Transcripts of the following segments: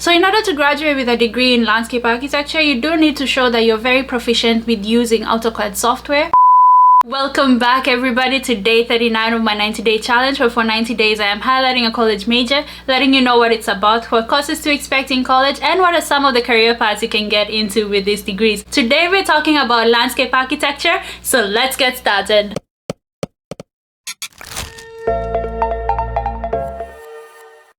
So in order to graduate with a degree in landscape architecture, you do need to show that you're very proficient with using AutoCAD software. Welcome back everybody to day 39 of my 90-day challenge, where for 90 days I am highlighting a college major, letting you know what it's about, what courses to expect in college, and what are some of the career paths you can get into with these degrees. Today we're talking about landscape architecture, so let's get started.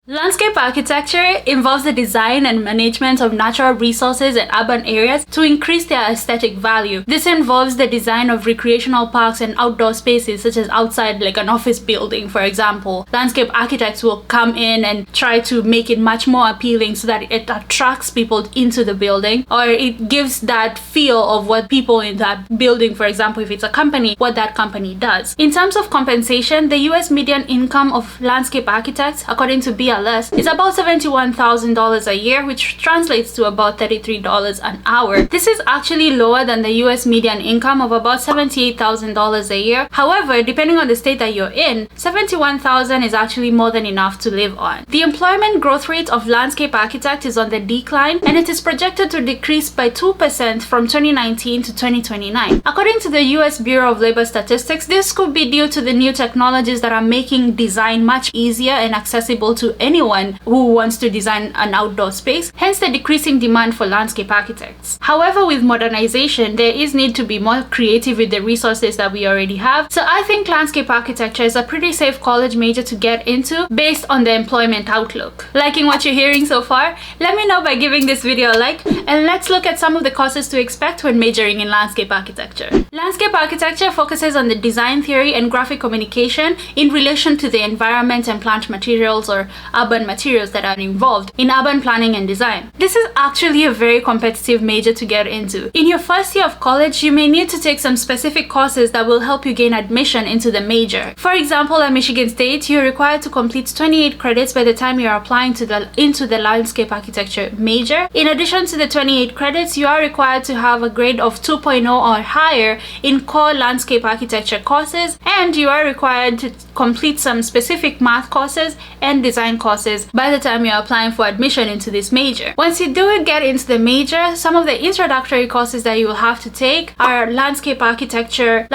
Landscape architecture involves the design and management of natural resources and urban areas to increase their aesthetic value. This involves the design of recreational parks and outdoor spaces, such as outside like an office building, for example. Landscape architects will come in and try to make it much more appealing so that it attracts people into the building, or it gives that feel of what people in that building, for example, if it's a company, what that company does. In terms of compensation, the US median income of landscape architects, according to BLS, is about $71,000 a year, which translates to about $33 an hour. This is actually lower than the US median income of about $78,000 a year. However, depending on the state that you're in, $71,000 is actually more than enough to live on. The employment growth rate of landscape architect is on the decline, and it is projected to decrease by 2% from 2019 to 2029. According to the US Bureau of Labor Statistics, this could be due to the new technologies that are making design much easier and accessible to anyone who wants to design an outdoor space, hence the decreasing demand for landscape architects. However, with modernization, there is need to be more creative with the resources that we already have. So I think landscape architecture is a pretty safe college major to get into based on the employment outlook. Liking what you're hearing so far? Let me know by giving this video a like, and let's look at some of the courses to expect when majoring in landscape architecture. Landscape architecture focuses on the design theory and graphic communication in relation to the environment and plant materials or urban materials that are involved in urban planning and design. This is actually a very competitive major to get into. In your first year of college, you may need to take some specific courses that will help you gain admission into the major. For example, at Michigan State, you're required to complete 28 credits by the time you're applying into the landscape architecture major. In addition to the 28 credits, you are required to have a grade of 2.0 or higher in core landscape architecture courses, and you are required to complete some specific math courses and design courses by the time you're applying for admission into this major. Once you do get into the major, some of the introductory courses that you will have to take are landscape architecture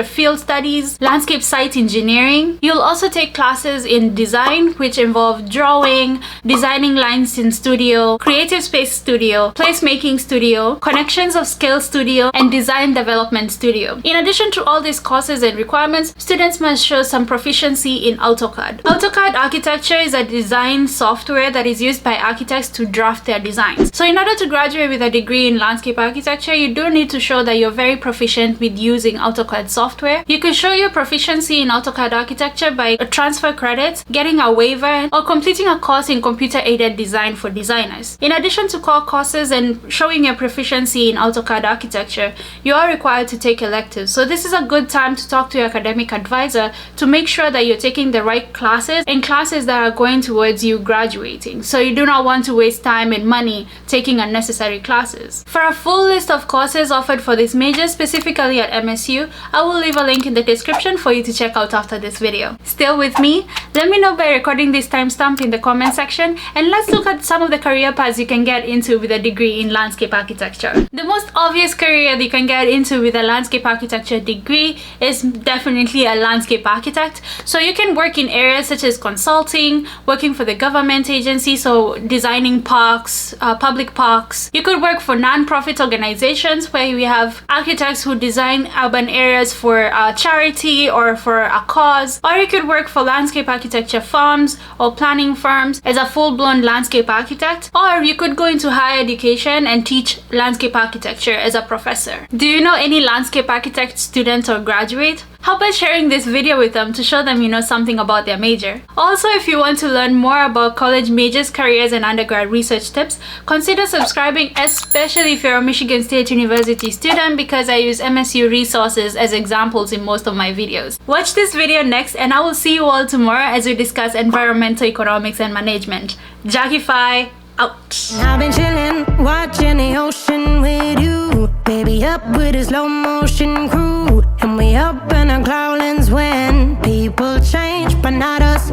field studies, landscape site engineering. You'll also take classes in design, which involve drawing, designing lines in studio, creative space studio, placemaking studio, connections of scale studio, and design development studio. In addition to all these courses and requirements, students must show some proficiency in AutoCAD. AutoCAD architecture is a design software that is used by architects to draft their designs. So in order to graduate with a degree in landscape architecture, you do need to show that you're very proficient with using AutoCAD software. You can show your proficiency in AutoCAD architecture by transfer credits, getting a waiver, or completing a course in computer-aided design for designers. In addition to core courses and showing your proficiency in AutoCAD architecture, you are required to take electives. So this is a good time to talk to your academic advisor to make sure that you're taking the right classes and classes that are going towards you graduating. So you do not want to waste time and money taking unnecessary classes. For a full list of courses offered for this major, specifically at MSU, I will leave a link in the description for you to check out after this video. Still with me? Let me know by recording this timestamp in the comment section, and let's look at some of the career paths you can get into with a degree in landscape architecture. The most obvious career that you can get into with a landscape architecture degree is definitely a landscape architect. So you can work in areas such as consulting, working for the government agency, so designing parks, public parks. You could work for non-profit organizations where we have architects who design urban areas for a charity or for a cause, or you could work for landscape architecture firms or planning firms as a full-blown landscape architect, or you could go into higher education and teach landscape architecture as a professor. Do you know any landscape architect students or graduate? How about sharing this video with them to show them you know something about their major? Also, if you want to learn more about college majors, careers, and undergrad research tips, consider subscribing, especially if you're a Michigan State University student, because I use MSU resources as examples in most of my videos. Watch this video next, and I will see you all tomorrow as we discuss environmental economics and management. Jacqify out. I've been chilling, watching the ocean with you, baby, up with a slow motion crew, and we up in our clouds when people change, but not us.